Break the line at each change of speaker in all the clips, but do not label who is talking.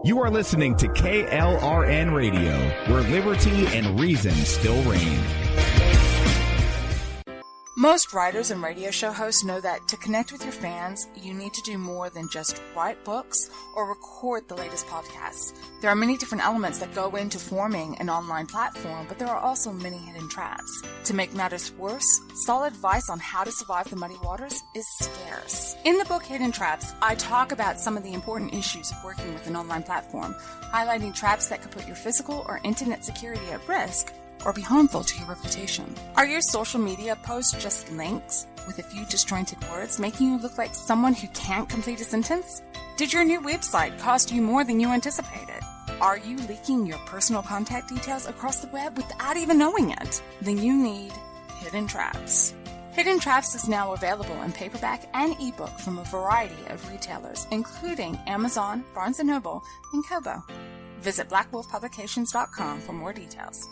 You are listening to KLRN Radio, where liberty and reason still reign.
Most writers and radio show hosts know that to connect with your fans, you need to do more than just write books or record the latest podcasts. There are many different elements that go into forming an online platform, but there are also many hidden traps. To make matters worse, solid advice on how to survive the muddy waters is scarce. In the book Hidden Traps, I talk about some of the important issues of working with an online platform, highlighting traps that could put your physical or internet security at risk or be harmful to your reputation. Are your social media posts just links with a few disjointed words, making you look like someone who can't complete a sentence? Did your new website cost you more than you anticipated? Are you leaking your personal contact details across the web without even knowing it? Then you need Hidden Traps. Hidden Traps is now available in paperback and ebook from a variety of retailers, including Amazon, Barnes & Noble, and Kobo. Visit blackwolfpublications.com for more details.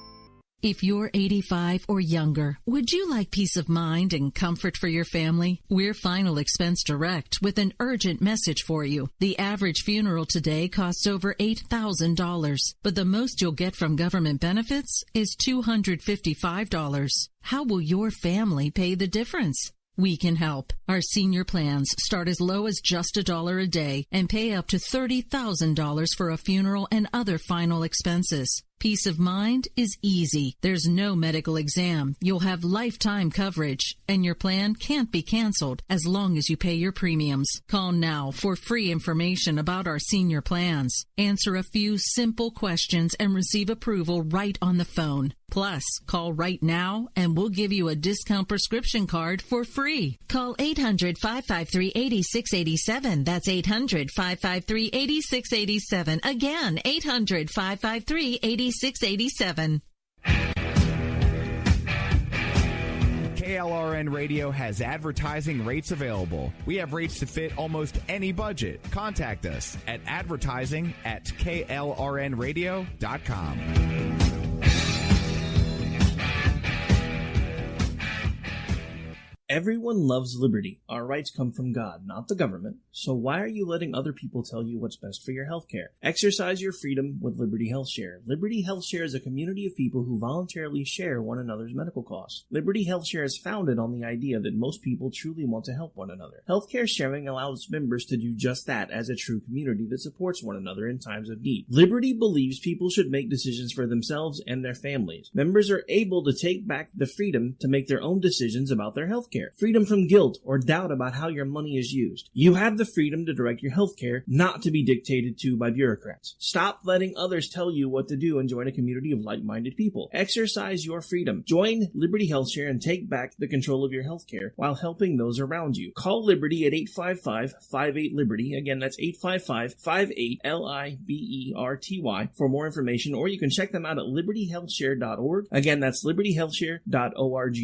If you're 85 or younger, would you like peace of mind and comfort for your family? We're Final Expense Direct with an urgent message for you. The average funeral today costs over $8,000, but the most you'll get from government benefits is $255. How will your family pay the difference? We can help. Our senior plans start as low as just $1 a day and pay up to $30,000 for a funeral and other final expenses. Peace of mind is easy. There's no medical exam. You'll have lifetime coverage, and your plan can't be canceled as long as you pay your premiums. Call now for free information about our senior plans. Answer a few simple questions and receive approval right on the phone. Plus, call right now and we'll give you a discount prescription card for free. Call 800-553-8687. That's 800-553-8687. Again, 800-553-8687. 687.
KLRN Radio has advertising rates available. We have rates to fit almost any budget. Contact us at advertising@klrnradio.com.
Everyone loves liberty. Our rights come from God, not the government. So why are you letting other people tell you what's best for your health care? Exercise your freedom with Liberty Health Share. Liberty Health Share is a community of people who voluntarily share one another's medical costs. Liberty Health Share is founded on the idea that most people truly want to help one another. Healthcare sharing allows members to do just that as a true community that supports one another in times of need. Liberty believes people should make decisions for themselves and their families. Members are able to take back the freedom to make their own decisions about their health care. Freedom from guilt or doubt about how your money is used. You have the freedom to direct your health care, not to be dictated to by bureaucrats. Stop letting others tell you what to do and join a community of like-minded people. Exercise your freedom. Join Liberty Health Share and take back the control of your health care while helping those around you. Call Liberty at 855-58-LIBERTY. Again, that's 855-58-LIBERTY for more information, or you can check them out at libertyhealthshare.org. Again, that's libertyhealthshare.org.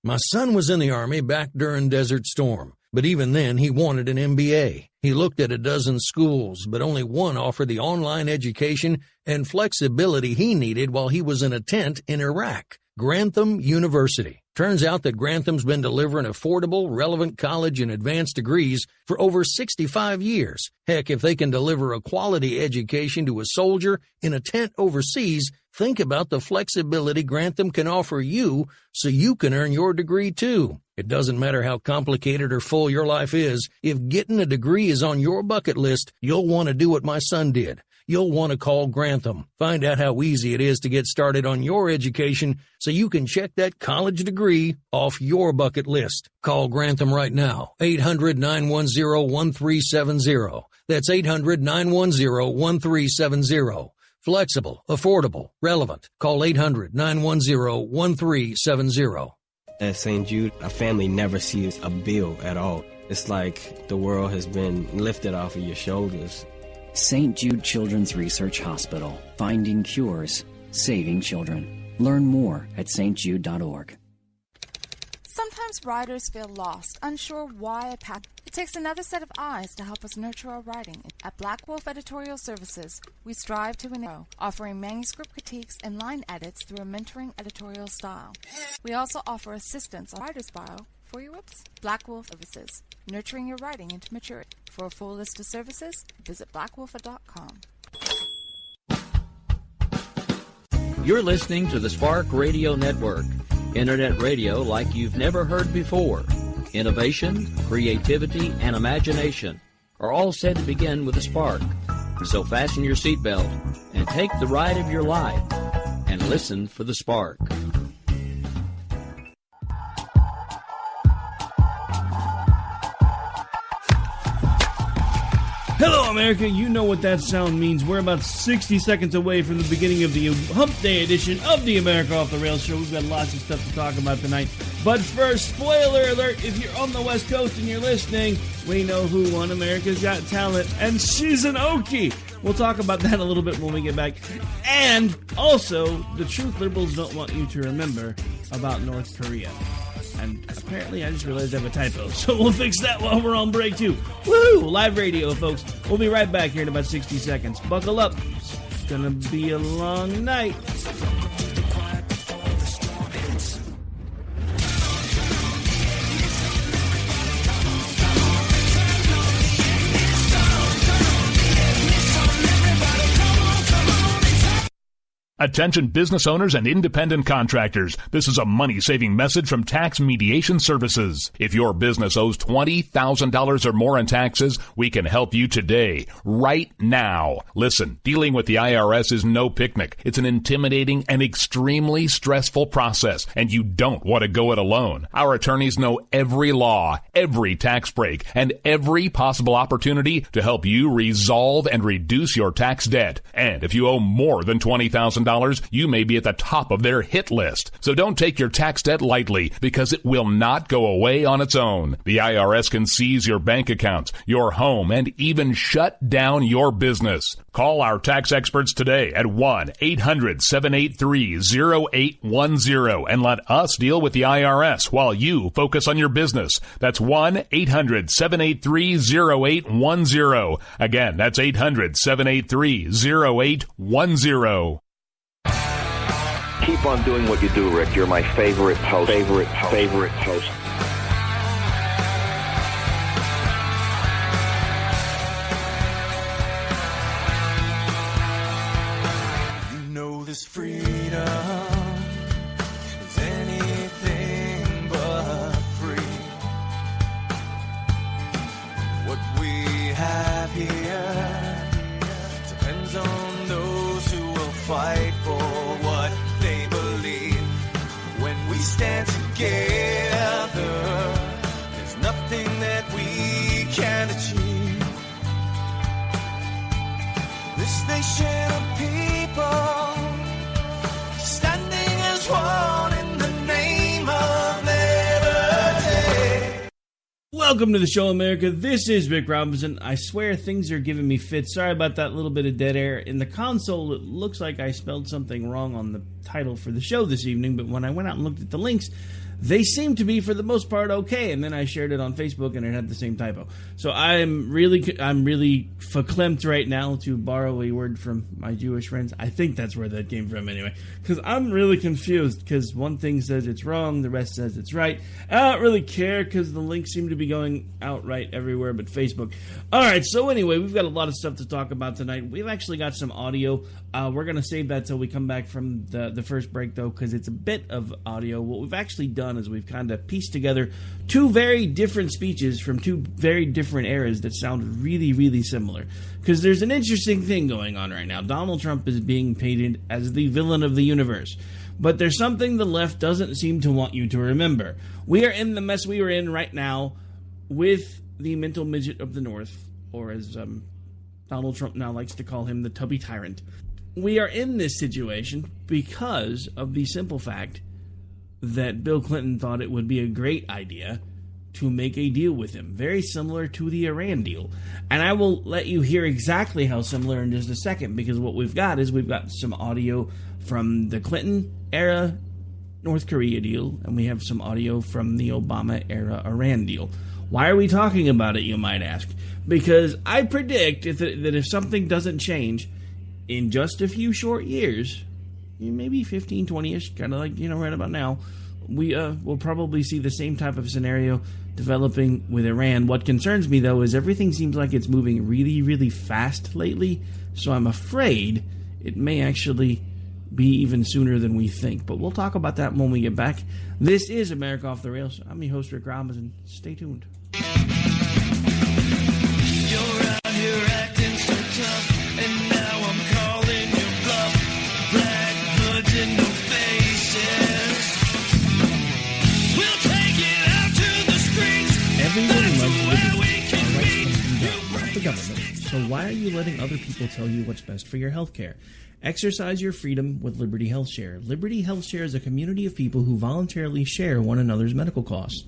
My son was in the Army back during Desert Storm, but even then he wanted an MBA. He looked at a dozen schools, but only one offered the online education and flexibility he needed while he was in a tent in Iraq, Grantham University. Turns out that Grantham's been delivering affordable, relevant college and advanced degrees for over 65 years. Heck, if they can deliver a quality education to a soldier in a tent overseas, think about the flexibility Grantham can offer you so you can earn your degree too. It doesn't matter how complicated or full your life is. If getting a degree is on your bucket list, you'll want to do what my son did. You'll want to call Grantham. Find out how easy it is to get started on your education so you can check that college degree off your bucket list. Call Grantham right now, 800-910-1370. That's 800-910-1370. Flexible, affordable, relevant. Call 800-910-1370.
At St. Jude, a family never sees a bill at all. It's like the world has been lifted off of your shoulders.
St. Jude Children's Research Hospital. Finding cures, saving children. Learn more at stjude.org.
Sometimes writers feel lost, unsure why a path. It takes another set of eyes to help us nurture our writing. At Black Wolf Editorial Services, we strive to enable, offering manuscript critiques and line edits through a mentoring editorial style. We also offer assistance on writer's bio for your website. Black Wolf Services, nurturing your writing into maturity. For a full list of services, visit blackwolf.com.
You're listening to the Spark Radio Network, internet radio like you've never heard before. Innovation, creativity, and imagination are all said to begin with a spark. So fasten your seatbelt and take the ride of your life and listen for the spark.
Hello, America. You know what that sound means. We're about 60 seconds away from the beginning of the Hump Day edition of the America Off the Rails show. We've got lots of stuff to talk about tonight. But first, spoiler alert, if you're on the West Coast and you're listening, we know who won America's Got Talent, and she's an Okie. We'll talk about that a little bit when we get back. And also, the truth liberals don't want you to remember about North Korea. And apparently, I just realized I have a typo, so we'll fix that while we're on break, too. Woohoo! Live radio, folks. We'll be right back here in about 60 seconds. Buckle up. It's gonna be a long night.
Attention business owners and independent contractors. This is a money-saving message from Tax Mediation Services. If your business owes $20,000 or more in taxes, we can help you today, right now. Listen, dealing with the IRS is no picnic. It's an intimidating and extremely stressful process, and you don't want to go it alone. Our attorneys know every law, every tax break, and every possible opportunity to help you resolve and reduce your tax debt. And if you owe more than $20,000, you may be at the top of their hit list. So don't take your tax debt lightly, because it will not go away on its own. The IRS can seize your bank accounts, your home, and even shut down your business. Call our tax experts today at 1-800-783-0810 and let us deal with the IRS while you focus on your business. That's 1-800-783-0810. Again, that's 800-783-0810.
Keep on doing what you do, Rick. You're my favorite host. Favorite host.
You know this freedom is anything but free. What we have here depends on those who will fight for what they believe. When we stand together, there's nothing that we can't achieve. This nation of people standing as one in the name of liberty.
Welcome to the show, America. This is Rick Robinson. I swear things are giving me fits. Sorry about that little bit of dead air. In the console, it looks like I spelled something wrong on the title for the show this evening, but when I went out and looked at the links, they seem to be, for the most part, okay. And then I shared it on Facebook, and it had the same typo. So I'm really verklempt right now, to borrow a word from my Jewish friends. I think that's where that came from anyway. Because I'm really confused, because one thing says it's wrong, the rest says it's right. I don't really care, because the links seem to be going out right everywhere but Facebook. Alright, so anyway, we've got a lot of stuff to talk about tonight. We've actually got some audio. We're going to save that till we come back from the first break, though, because it's a bit of audio. What we've actually done is we've kind of pieced together two very different speeches from two very different eras that sound really, really similar. Because there's an interesting thing going on right now. Donald Trump is being painted as the villain of the universe. But there's something the left doesn't seem to want you to remember. We are in the mess we are in right now with the mental midget of the North, or as Donald Trump now likes to call him, the tubby tyrant. We are in this situation because of the simple fact that Bill Clinton thought it would be a great idea to make a deal with him, very similar to the Iran deal. And I will let you hear exactly how similar in just a second, because what we've got some audio from the Clinton-era North Korea deal, and we have some audio from the Obama-era Iran deal. Why are we talking about it, you might ask? Because I predict that if something doesn't change in just a few short years, maybe 15, 20-ish, kind of like, right about now, we will probably see the same type of scenario developing with Iran. What concerns me, though, is everything seems like it's moving really, really fast lately, so I'm afraid it may actually be even sooner than we think. But we'll talk about that when we get back. This is America Off the Rails. I'm your host, Rick Robinson. Stay tuned.
You're out here acting so tough, and now I'm calling your bluff. Black hoods and no faces. We'll take it out to the streets.
Everyone loves liberty. Not the government. So why are you letting other people tell you what's best for your health care? Exercise your freedom with Liberty Health Share. Liberty Health Share is a community of people who voluntarily share one another's medical costs.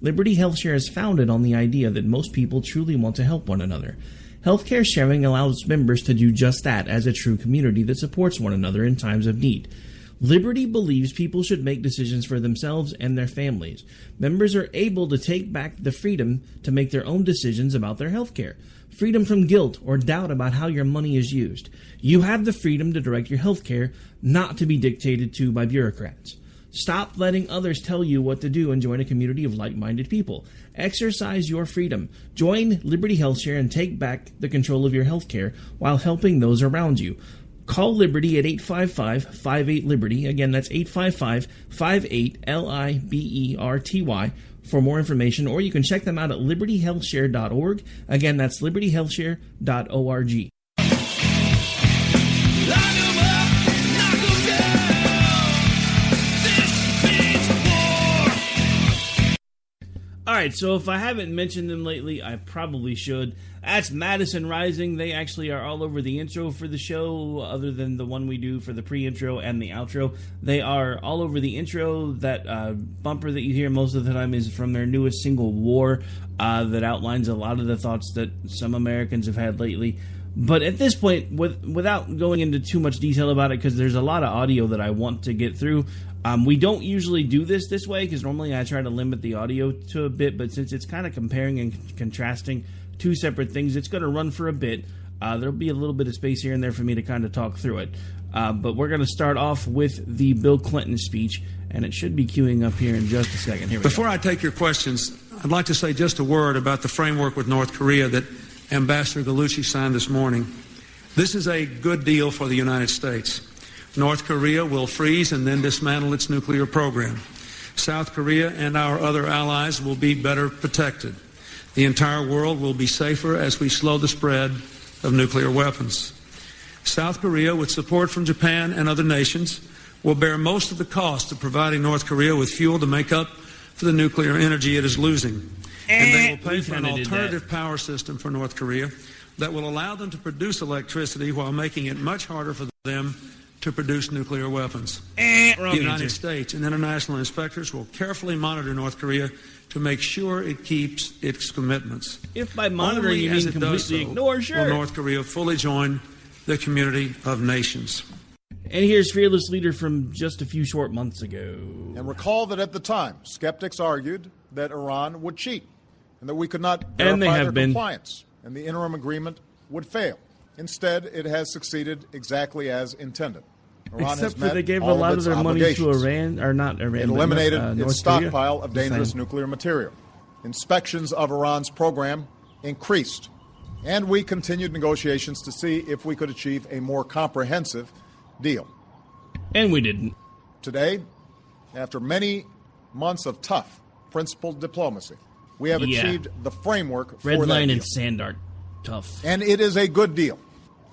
Liberty Health Share is founded on the idea that most people truly want to help one another. Healthcare sharing allows members to do just that as a true community that supports one another in times of need. Liberty believes people should make decisions for themselves and their families. Members are able to take back the freedom to make their own decisions about their health care. Freedom from guilt or doubt about how your money is used. You have the freedom to direct your health care, not to be dictated to by bureaucrats. Stop letting others tell you what to do and join a community of like-minded people. Exercise your freedom. Join Liberty Health Share and take back the control of your health care while helping those around you. Call Liberty at 855-58-LIBERTY. Again, that's 855-58-LIBERTY for more information, or you can check them out at libertyhealthshare.org. Again, that's libertyhealthshare.org. All right, so if I haven't mentioned them lately, I probably should. That's Madison Rising. They actually are all over the intro for the show, other than the one we do for the pre-intro and the outro. They are all over the intro. That bumper that you hear most of the time is from their newest single, War, that outlines a lot of the thoughts that some Americans have had lately. But at this point, without going into too much detail about it, because there's a lot of audio that I want to get through, we don't usually do this way, because normally I try to limit the audio to a bit, but since it's kind of comparing and contrasting two separate things, it's going to run for a bit. There'll be a little bit of space here and there for me to kind of talk through it. But we're going to start off with the Bill Clinton speech, and it should be queuing up here in just a second. Here we go.
Before I take your questions, I'd like to say just a word about the framework with North Korea that Ambassador Gallucci signed this morning. This is a good deal for the United States. North Korea will freeze and then dismantle its nuclear program. South Korea and our other allies will be better protected. The entire world will be safer as we slow the spread of nuclear weapons. South Korea, with support from Japan and other nations, will bear most of the cost of providing North Korea with fuel to make up for the nuclear energy it is losing. And they will pay for an alternative power system for North Korea that will allow them to produce electricity while making it much harder for them to produce nuclear weapons. The United States and international inspectors will carefully monitor North Korea to make sure it keeps its commitments.
If by monitoring you mean completely ignore, sure.
Will North Korea fully join the community of nations.
And here's fearless leader from just a few short months ago.
And recall that at the time, skeptics argued that Iran would cheat and that we could not verify their compliance and the interim agreement would fail. Instead, it has succeeded exactly as intended. Iran
Except
has met
that they gave
all
a lot
of
of
its
their money to Iran, or not Iran.
It eliminated
North
its stockpile
Korea.
of dangerous nuclear material. Inspections of Iran's program increased, and we continued negotiations to see if we could achieve a more comprehensive deal.
And we didn't.
Today, after many months of tough, principled diplomacy, we have achieved the framework for that deal.
Red line and sand are tough.
And it is a good deal,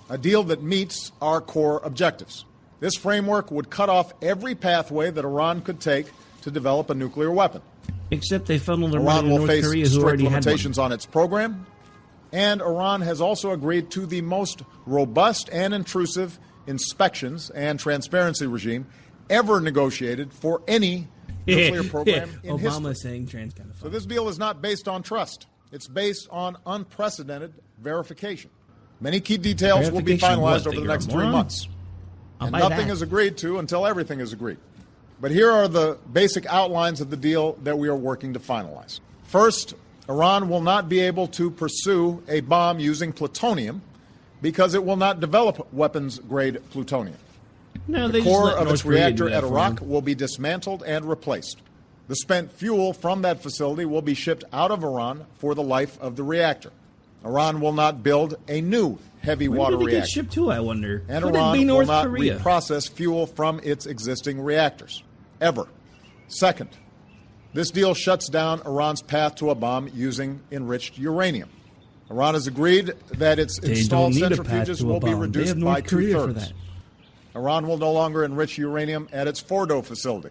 a deal that meets our core objectives. This framework would cut off every pathway that Iran could take to develop a nuclear weapon.
Except they funneled their
Iran
money to
will
North
face
Korea, who
strict
already had one.
limitations on its program, and Iran has also agreed to the most robust and intrusive inspections and transparency regime ever negotiated for any nuclear program in
Obama
history.
saying trans kind of fun.
So this deal is not based on trust. It's based on unprecedented verification. Many key details will be finalized over the next 3 months. And nothing is agreed to until everything is agreed. But here are the basic outlines of the deal that we are working to finalize. First, Iran will not be able to pursue a bomb using plutonium because it will not develop weapons-grade plutonium.
No,
the core of its reactor at Iraq will be dismantled and replaced. The spent fuel from that facility will be shipped out of Iran for the life of the reactor. Iran will not build a new heavy water
Where did they get
reactor.
shipped to, I wonder?
And
Could
Iran
it be North
will not
Korea?
reprocess fuel from its existing reactors, ever. Second, this deal shuts down Iran's path to a bomb using enriched uranium. Iran has agreed that its installed centrifuges will be reduced by two-thirds. Iran will no longer enrich uranium at its Fordo facility.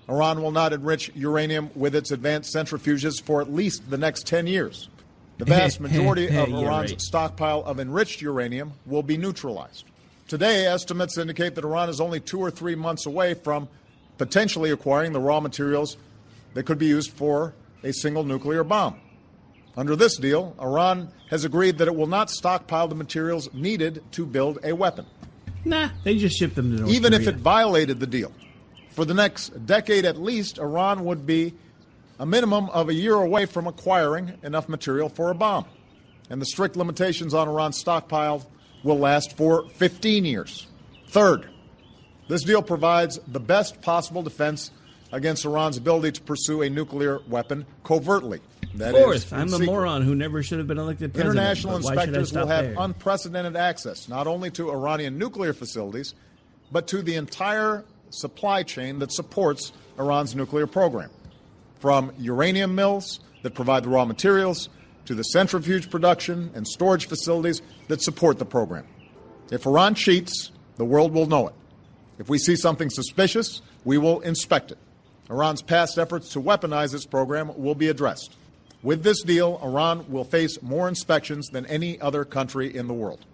Iran will not enrich uranium with its advanced centrifuges for at least the next 10 years. The vast majority of Iran's stockpile of enriched uranium will be neutralized. Today, estimates indicate that Iran is only 2 or 3 months away from potentially acquiring the raw materials that could be used for a single nuclear bomb. Under this deal, Iran has agreed that it will not stockpile the materials needed to build a weapon.
Nah, they just ship them to North
Even
Korea.
if it violated the deal. For the next decade at least, Iran would be a minimum of a year away from acquiring enough material for a bomb. And the strict limitations on Iran's stockpile will last for 15 years. Third, this deal provides the best possible defense against Iran's ability to pursue a nuclear weapon covertly. That
Fourth,
is, in
I'm a
secret.
moron who never should have been elected president.
International
but why should I
inspectors will
stop
have
there?
unprecedented access not only to Iranian nuclear facilities, but to the entire supply chain that supports Iran's nuclear program. From uranium mills that provide the raw materials to the centrifuge production and storage facilities that support the program. If Iran cheats, the world will know it. If we see something suspicious, we will inspect it. Iran's past efforts to weaponize its program will be addressed. With this deal, Iran will face more inspections than any other country in the world.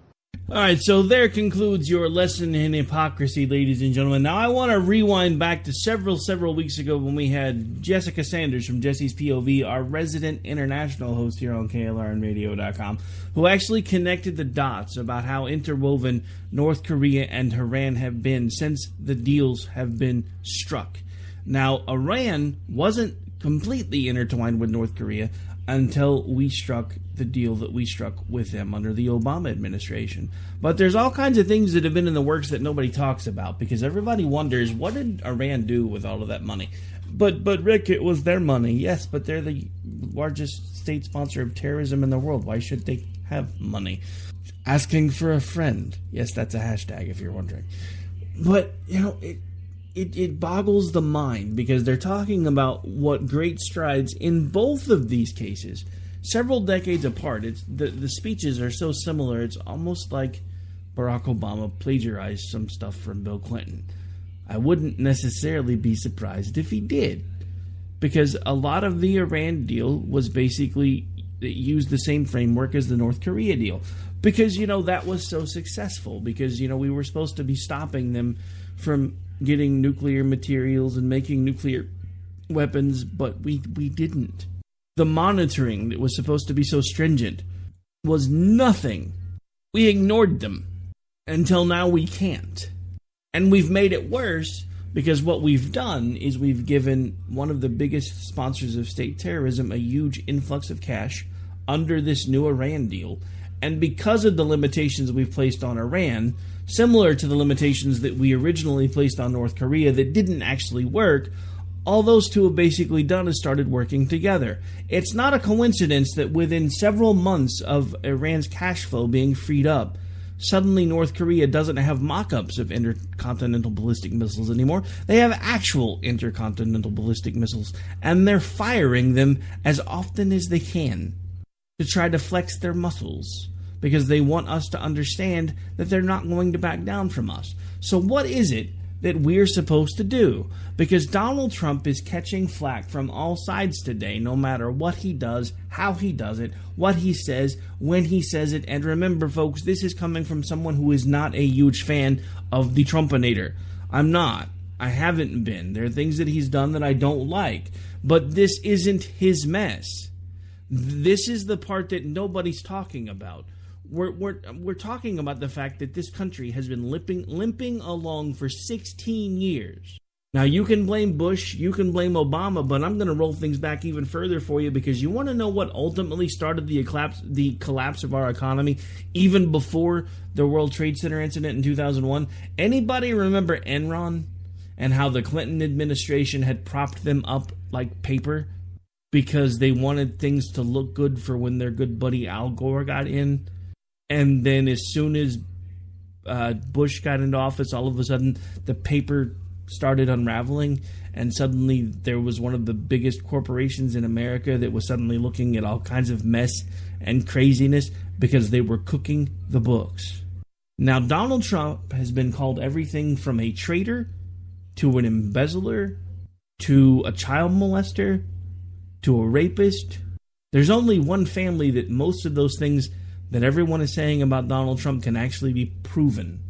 All right, so there concludes your lesson in hypocrisy, ladies and gentlemen. Now, I want to rewind back to several weeks ago when we had Jessica Sanders from Jesse's POV, our resident international host here on KLRNradio.com, who actually connected the dots about how interwoven North Korea and Iran have been since the deals have been struck. Now, Iran wasn't completely intertwined with North Korea until we struck the deal that we struck with them under the Obama administration. But there's all kinds of things that have been in the works that nobody talks about because everybody wonders, what did Iran do with all of that money? But Rick, it was their money. Yes, but they're the largest state sponsor of terrorism in the world. Why should they have money? Asking for a friend. Yes, that's a hashtag if you're wondering. But, you know, it boggles the mind because they're talking about what great strides in both of these cases, several decades apart. The speeches are so similar, it's almost like Barack Obama plagiarized some stuff from Bill Clinton. I wouldn't necessarily be surprised if he did, because a lot of the Iran deal was basically used the same framework as the North Korea deal, because, you know, that was so successful, because, you know, we were supposed to be stopping them from getting nuclear materials and making nuclear weapons, but we didn't. The monitoring that was supposed to be so stringent was nothing. We ignored them. Until now we can't. And we've made it worse because what we've done is we've given one of the biggest sponsors of state terrorism a huge influx of cash under this new Iran deal. And because of the limitations we've placed on Iran, similar to the limitations that we originally placed on North Korea that didn't actually work, all those two have basically done is started working together. It's not a coincidence that within several months of Iran's cash flow being freed up, suddenly North Korea doesn't have mock-ups of intercontinental ballistic missiles anymore. They have actual intercontinental ballistic missiles, and they're firing them as often as they can to try to flex their muscles, because they want us to understand that they're not going to back down from us. So what is it that we're supposed to do? Because Donald Trump is catching flack from all sides today, no matter what he does, how he does it, what he says, when he says it. And remember, folks, this is coming from someone who is not a huge fan of the Trumpinator. I'm not. I haven't been. There are things that he's done that I don't like. But this isn't his mess. This is the part that nobody's talking about. We're talking about the fact that this country has been limping along for 16 years. Now, you can blame Bush, you can blame Obama, but I'm going to roll things back even further for you, because you want to know what ultimately started the collapse of our economy, even before the World Trade Center incident in 2001? Anybody remember Enron and how the Clinton administration had propped them up like paper? because they wanted things to look good for when their good buddy Al Gore got in. And then as soon as Bush got into office, all of a sudden the paper started unraveling, and suddenly there was one of the biggest corporations in America that was suddenly looking at all kinds of mess and craziness because they were cooking the books. Now, Donald Trump has been called everything from a traitor to an embezzler to a child molester to a rapist. There's only one family that most of those things that everyone is saying about Donald Trump can actually be proven,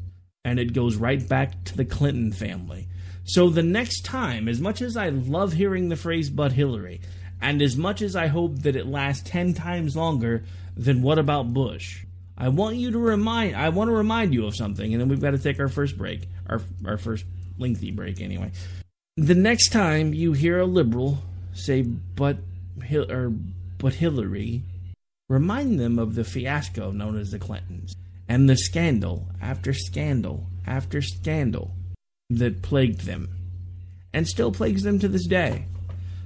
and it goes right back to the Clinton family. So the next time, as much as I love hearing the phrase "but Hillary," and as much as I hope that it lasts 10 times longer than "what about Bush," I want to remind you of something, and then we've got to take our first break, our first lengthy break anyway. The next time you hear a liberal say but Hillary, remind them of the fiasco known as the Clintons and the scandal after scandal after scandal that plagued them and still plagues them to this day.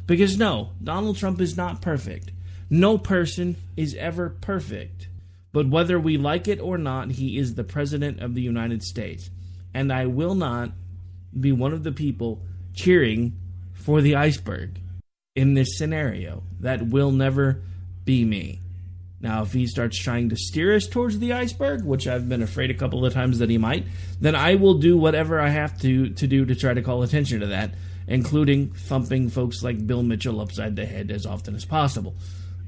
Because no, Donald Trump is not perfect. No person is ever perfect. But whether we like it or not, he is the President of the United States. And I will not be one of the people cheering for the iceberg in this scenario. That will never be me. Now, if he starts trying to steer us towards the iceberg, which I've been afraid a couple of times that he might, then I will do whatever I have to do to try to call attention to that, including thumping folks like Bill Mitchell upside the head as often as possible.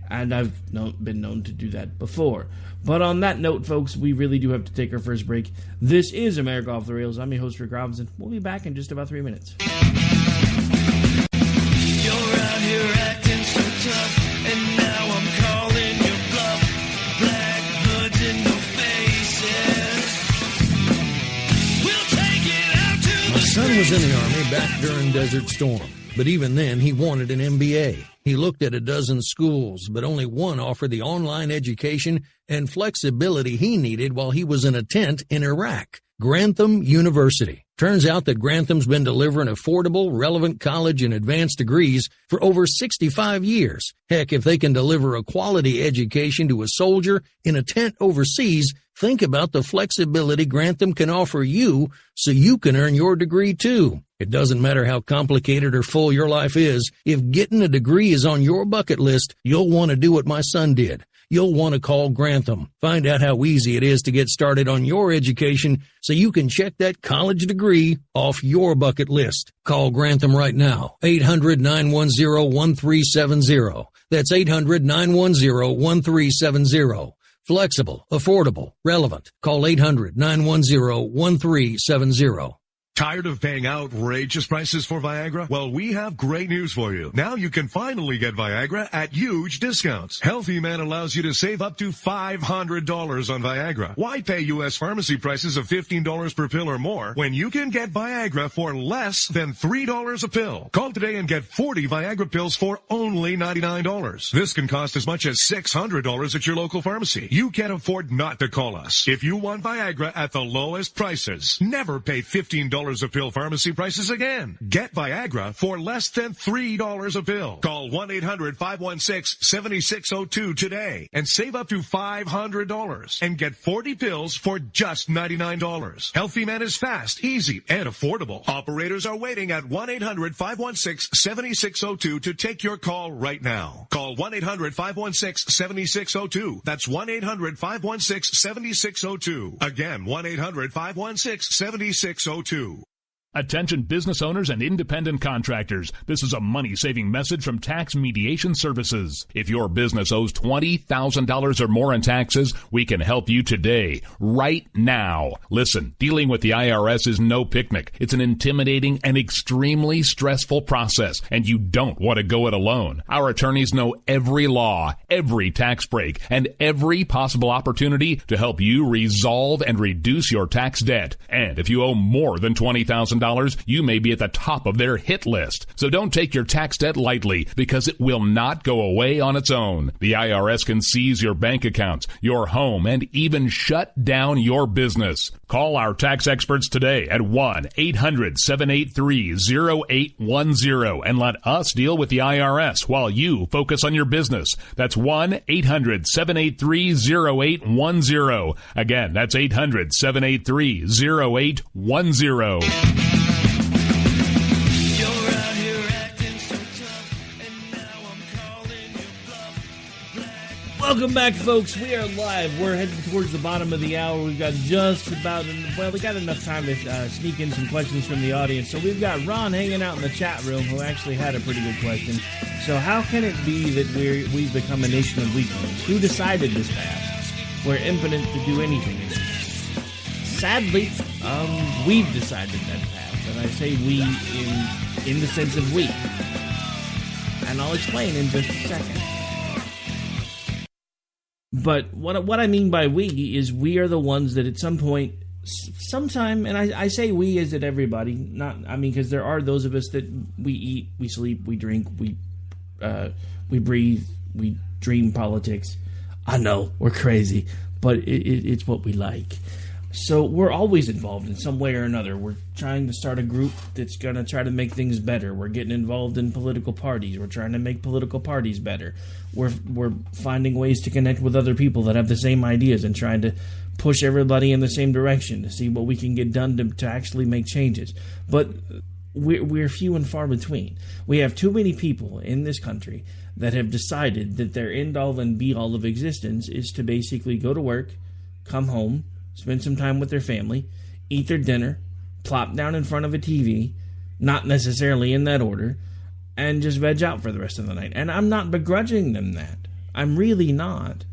And I've been known to do that before. But on that note, folks, we really do have to take our first break. This is America Off the Rails. I'm your host, Rick Robinson. We'll be back in just about 3 minutes.
You're out here acting so tough, and now I'm calling your bluff. Black hoods in no faces. We'll take it out to
My son was in the Army back during Desert Storm, but even then he wanted an MBA. He looked at a dozen schools, but only one offered the online education and flexibility he needed while he was in a tent in Iraq. Grantham University. Turns out that Grantham's been delivering affordable, relevant college and advanced degrees for over 65 years. Heck, if they can deliver a quality education to a soldier in a tent overseas, think about the flexibility Grantham can offer you so you can earn your degree too. It doesn't matter how complicated or full your life is. If getting a degree is on your bucket list, you'll want to do what my son did. You'll want to call Grantham. Find out how easy it is to get started on your education so you can check that college degree off your bucket list. Call Grantham right now. 800-910-1370. That's 800-910-1370. Flexible, affordable, relevant. Call 800-910-1370.
Tired of paying outrageous prices for Viagra? Well, we have great news for you. Now you can finally get Viagra at huge discounts. Healthy Man allows you to save up to $500 on Viagra. Why pay U.S. pharmacy prices of $15 per pill or more when you can get Viagra for less than $3 a pill? Call today and get 40 Viagra pills for only $99. This can cost as much as $600 at your local pharmacy. You can't afford not to call us. If you want Viagra at the lowest prices, never pay $15 a pill pharmacy prices again. Get Viagra for less than $3 a pill. Call 1-800-516-7602 today and save up to $500 and get 40 pills for just $99. Healthy Man is fast, easy, and affordable. Operators are waiting at 1-800-516-7602 to take your call right now. Call 1-800-516-7602. That's 1-800-516-7602. Again, 1-800-516-7602.
Attention business owners and independent contractors. This is a money-saving message from Tax Mediation Services. If your business owes $20,000 or more in taxes, we can help you today, right now. Listen, dealing with the IRS is no picnic. It's an intimidating and extremely stressful process, and you don't want to go it alone. Our attorneys know every law, every tax break, and every possible opportunity to help you resolve and reduce your tax debt. And if you owe more than $20,000, $20,000, you may be at the top of their hit list. So don't take your tax debt lightly, because it will not go away on its own. The IRS can seize your bank accounts, your home, and even shut down your business. Call our tax experts today at 1-800-783-0810 and let us deal with the IRS while you focus on your business. That's 1-800-783-0810. Again, that's 800-783-0810.
Welcome back, folks. We are live. We're heading towards the bottom of the hour. We've got just about, well, we got enough time to sneak in some questions from the audience. So we've got Ron hanging out in the chat room who actually had a pretty good question. So how can it be that we've become a nation of weaklings? Who decided this path? We're impotent to do anything. Sadly, we've decided that path. And I say we in the sense of we. And I'll explain in just a second. But what I mean by we is we are the ones that at some point, sometime, and I say we as in everybody, because there are those of us that we eat, we sleep, we drink, we breathe, we dream politics. I know, we're crazy, but it's what we like. So we're always involved in some way or another. We're trying to start a group that's going to try to make things better. We're getting involved in political parties. We're trying to make political parties better. We're finding ways to connect with other people that have the same ideas and trying to push everybody in the same direction to see what we can get done to actually make changes. But we're few and far between. We have too many people in this country that have decided that their end-all and be-all of existence is to basically go to work, come home, spend some time with their family, eat their dinner, plop down in front of a TV, not necessarily in that order, and just veg out for the rest of the night. And I'm not begrudging them that. I'm really not.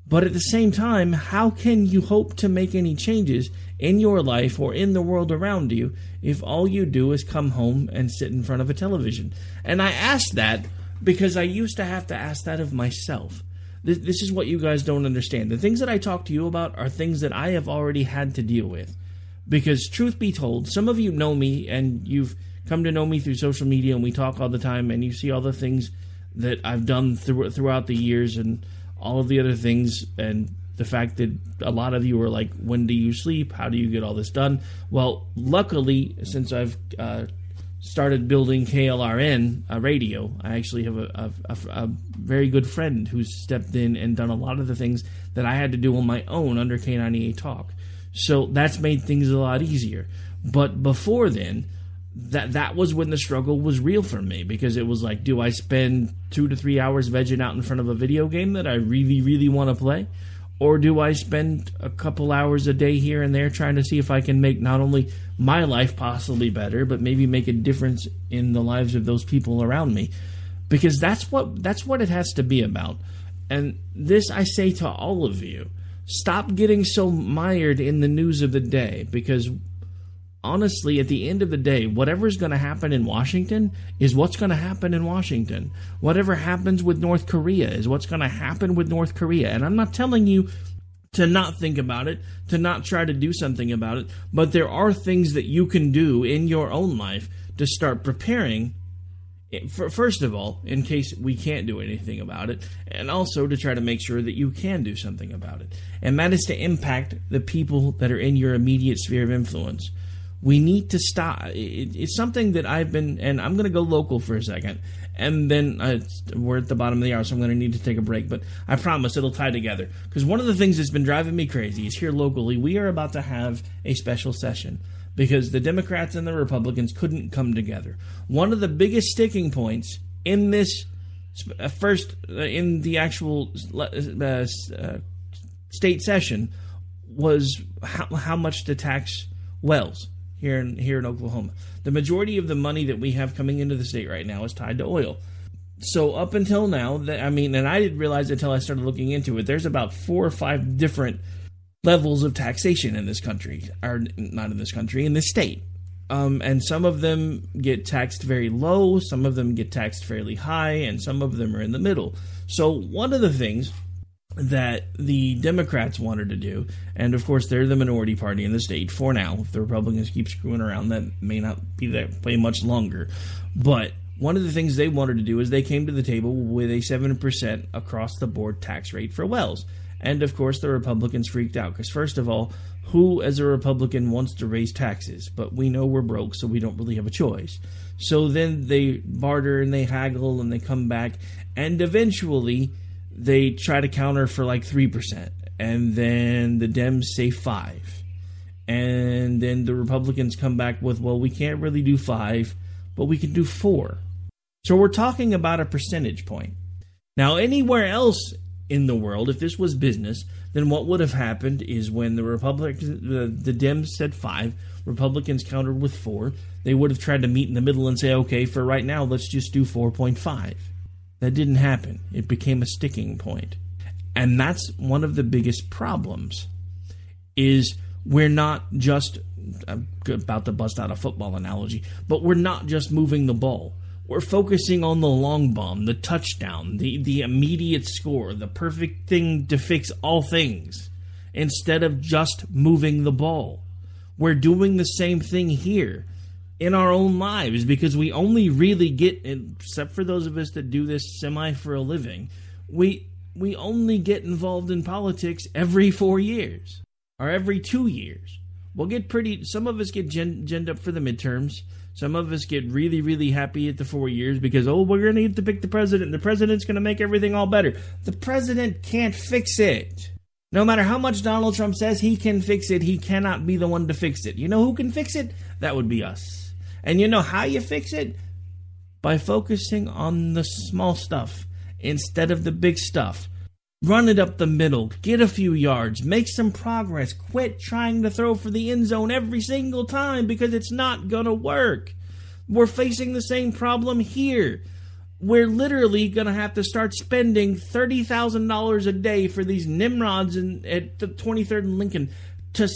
But at the same time, how can you hope to make any changes in your life or in the world around you if all you do is come home and sit in front of a television? And I ask that because I used to have to ask that of myself. This is what you guys don't understand. The things that I talk to you about are things that I have already had to deal with. Because truth be told, some of you know me and you've come to know me through social media and we talk all the time and you see all the things that I've done throughout the years and all of the other things, and the fact that a lot of you are like, when do you sleep? How do you get all this done? Well, luckily, since I've started building KLRN radio, I actually have a very good friend who's stepped in and done a lot of the things that I had to do on my own under K98 Talk. So that's made things a lot easier. But before then, that was when the struggle was real for me, because it was like, do I spend 2 to 3 hours vegging out in front of a video game that I really, really want to play? Or do I spend a couple hours a day here and there trying to see if I can make not only my life possibly better, but maybe make a difference in the lives of those people around me? Because that's what it has to be about. And this I say to all of you. Stop getting so mired in the news of the day, because honestly, at the end of the day, whatever's going to happen in Washington is what's going to happen in Washington. Whatever happens with North Korea is what's going to happen with North Korea. And I'm not telling you to not think about it, to not try to do something about it, but there are things that you can do in your own life to start preparing, first of all, in case we can't do anything about it, and also to try to make sure that you can do something about it. And that is to impact the people that are in your immediate sphere of influence. We need to stop. It's something that I've been, and I'm going to go local for a second, and then we're at the bottom of the hour, so I'm going to need to take a break, but I promise it'll tie together. Because one of the things that's been driving me crazy is here locally, we are about to have a special session because the Democrats and the Republicans couldn't come together. One of the biggest sticking points in this in the actual state session was how much to tax wells here in Oklahoma. The majority of the money that we have coming into the state right now is tied to oil. So up until now, and I didn't realize until I started looking into it, there's about 4 or 5 different levels of taxation in this country, or not in this country, in this state. And some of them get taxed very low, some of them get taxed fairly high, and some of them are in the middle. So one of the things that the Democrats wanted to do, and of course they're the minority party in the state for now. If the Republicans keep screwing around, that may not be that way much longer. But one of the things they wanted to do is they came to the table with a 7% across-the-board tax rate for wells. And of course the Republicans freaked out, because first of all, who as a Republican wants to raise taxes? But we know we're broke, so we don't really have a choice. So then they barter and they haggle and they come back, and eventually they try to counter for like 3%, and then the Dems say 5%. And then the Republicans come back with, well, we can't really do 5%, but we can do 4%. So we're talking about a percentage point. Now, anywhere else in the world, if this was business, then what would have happened is when the Dems said 5%, Republicans countered with 4%, they would have tried to meet in the middle and say, okay, for right now, let's just do 4.5%. That didn't happen. It became a sticking point. And that's one of the biggest problems, is we're not just, I'm about to bust out a football analogy, but we're not just moving the ball. We're focusing on the long bomb, the touchdown, the immediate score, the perfect thing to fix all things, instead of just moving the ball. We're doing the same thing here in our own lives, because we only really get, except for those of us that do this semi for a living, we only get involved in politics every 4 years or every 2 years. We'll get some of us get ginned up for the midterms. Some of us get really, really happy at the 4 years because, we're going to get to pick the president. The president's going to make everything all better. The president can't fix it. No matter how much Donald Trump says he can fix it, he cannot be the one to fix it. You know who can fix it? That would be us. And you know how you fix it? By focusing on the small stuff instead of the big stuff. Run it up the middle, get a few yards, make some progress, quit trying to throw for the end zone every single time, because it's not gonna work. We're facing the same problem here. We're literally gonna have to start spending $30,000 a day for these Nimrods at the 23rd and Lincoln to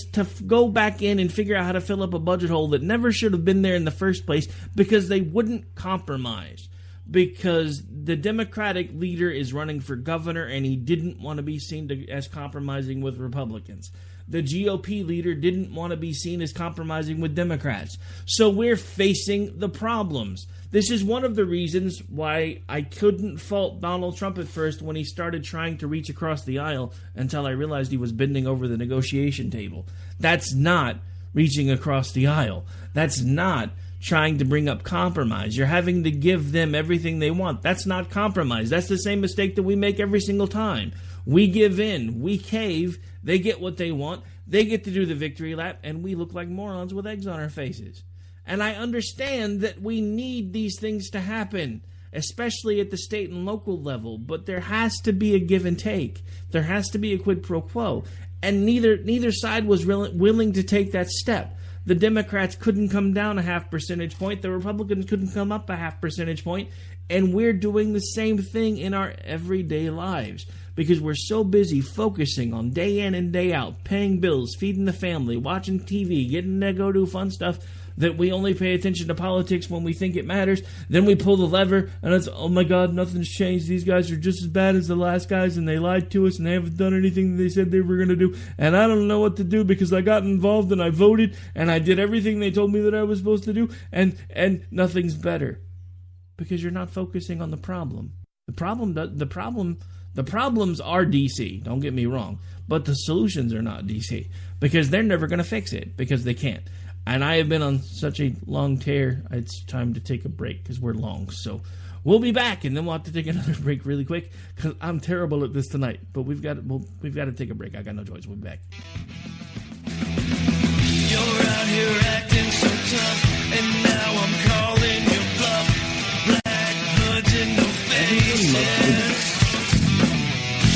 go back in and figure out how to fill up a budget hole that never should have been there in the first place, because they wouldn't compromise. Because the Democratic leader is running for governor, and he didn't want to be seen as compromising with Republicans. The GOP leader didn't want to be seen as compromising with Democrats. So we're facing the problems. This is one of the reasons why I couldn't fault Donald Trump at first when he started trying to reach across the aisle, until I realized he was bending over the negotiation table. That's not reaching across the aisle. That's not trying to bring up compromise. You're having to give them everything they want. That's not compromise. That's the same mistake that we make every single time. We give in, we cave, they get what they want, they get to do the victory lap, and we look like morons with eggs on our faces. And I understand that we need these things to happen, especially at the state and local level, but there has to be a give and take. There has to be a quid pro quo. And neither side was willing to take that step. The Democrats couldn't come down a 0.5 percentage point. The Republicans couldn't come up a 0.5 percentage point. And we're doing the same thing in our everyday lives, because we're so busy focusing on day in and day out, paying bills, feeding the family, watching TV, getting to go do fun stuff, that we only pay attention to politics when we think it matters. Then we pull the lever, and it's, oh my God, nothing's changed. These guys are just as bad as the last guys, and they lied to us, and they haven't done anything that they said they were going to do. And I don't know what to do, because I got involved, and I voted, and I did everything they told me that I was supposed to do, and nothing's better. Because you're not focusing on the problem. The problems are DC, don't get me wrong, but the solutions are not DC, because they're never going to fix it, because they can't. And I have been on such a long tear, it's time to take a break, because we're long. So we'll be back, and then we'll have to take another break really quick, because I'm terrible at this tonight. But we've got to take a break. I got no choice. We'll be back.
You're out here acting so tough, and now I'm calling your bluff. Black hoods and no faces.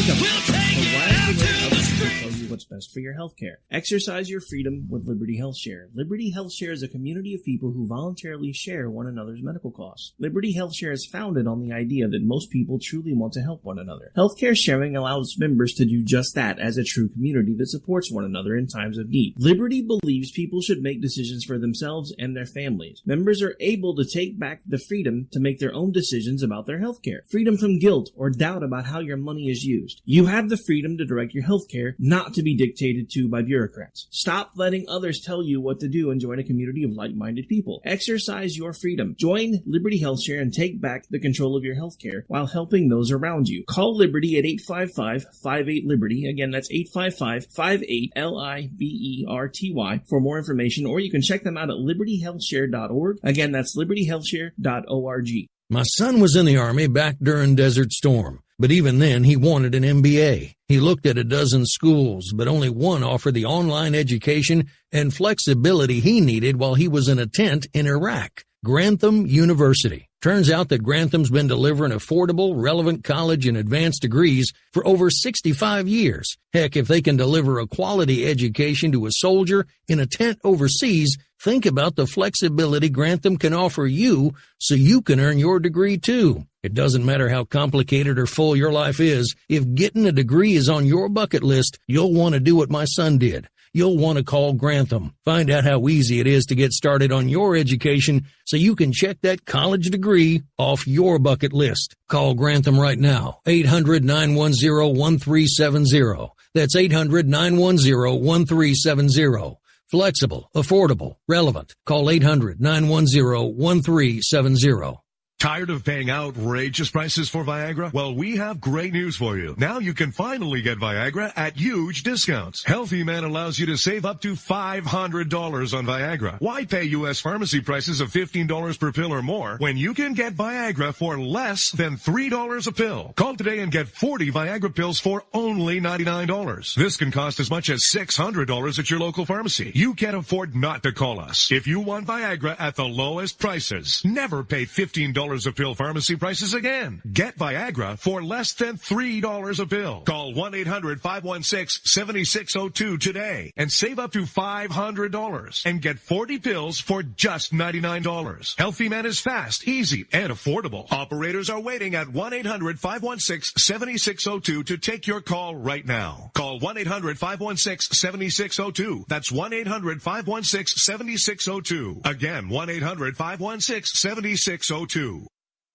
We'll take it out to the street.
What's best best for your health care. Exercise your freedom with Liberty Health Share. Liberty Health Share is a community of people who voluntarily share one another's medical costs. Liberty Health Share is founded on the idea that most people truly want to help one another. Healthcare sharing allows members to do just that as a true community that supports one another in times of need. Liberty believes people should make decisions for themselves and their families. Members are able to take back the freedom to make their own decisions about their healthcare. Freedom from guilt or doubt about how your money is used. You have the freedom to direct your healthcare, not to be dictated to by bureaucrats. Stop letting others tell you what to do and join a community of like-minded people. Exercise your freedom. Join Liberty Health Share and take back the control of your healthcare while helping those around you. Call Liberty at 855-58-LIBERTY. Again, that's 855-58-LIBERTY for more information, or you can check them out at libertyhealthshare.org. Again, that's libertyhealthshare.org.
My son was in the Army back during Desert Storm, but even then he wanted an MBA. He looked at a dozen schools, but only one offered the online education and flexibility he needed while he was in a tent in Iraq. Grantham University. Turns out that Grantham's been delivering affordable, relevant college and advanced degrees for over 65 years. Heck, if they can deliver a quality education to a soldier in a tent overseas, think about the flexibility Grantham can offer you so you can earn your degree too. It doesn't matter how complicated or full your life is. If getting a degree is on your bucket list, you'll want to do what my son did. You'll want to call Grantham. Find out how easy it is to get started on your education so you can check that college degree off your bucket list. Call Grantham right now. 800-910-1370. That's 800-910-1370. Flexible, affordable, relevant. Call 800-910-1370.
Tired of paying outrageous prices for Viagra? Well, we have great news for you. Now you can finally get Viagra at huge discounts. Healthy Man allows you to save up to $500 on Viagra. Why pay U.S. pharmacy prices of $15 per pill or more when you can get Viagra for less than $3 a pill? Call today and get 40 Viagra pills for only $99. This can cost as much as $600 at your local pharmacy. You can't afford not to call us. If you want Viagra at the lowest prices, never pay $15 a pill pharmacy prices again. Get Viagra for less than $3 a pill. Call 1-800-516-7602 today and save up to $500 and get 40 pills for just $99. Healthy Man is fast, easy, and affordable. Operators are waiting at 1-800-516-7602 to take your call right now. Call 1-800-516-7602. That's 1-800-516-7602. Again, 1-800-516-7602.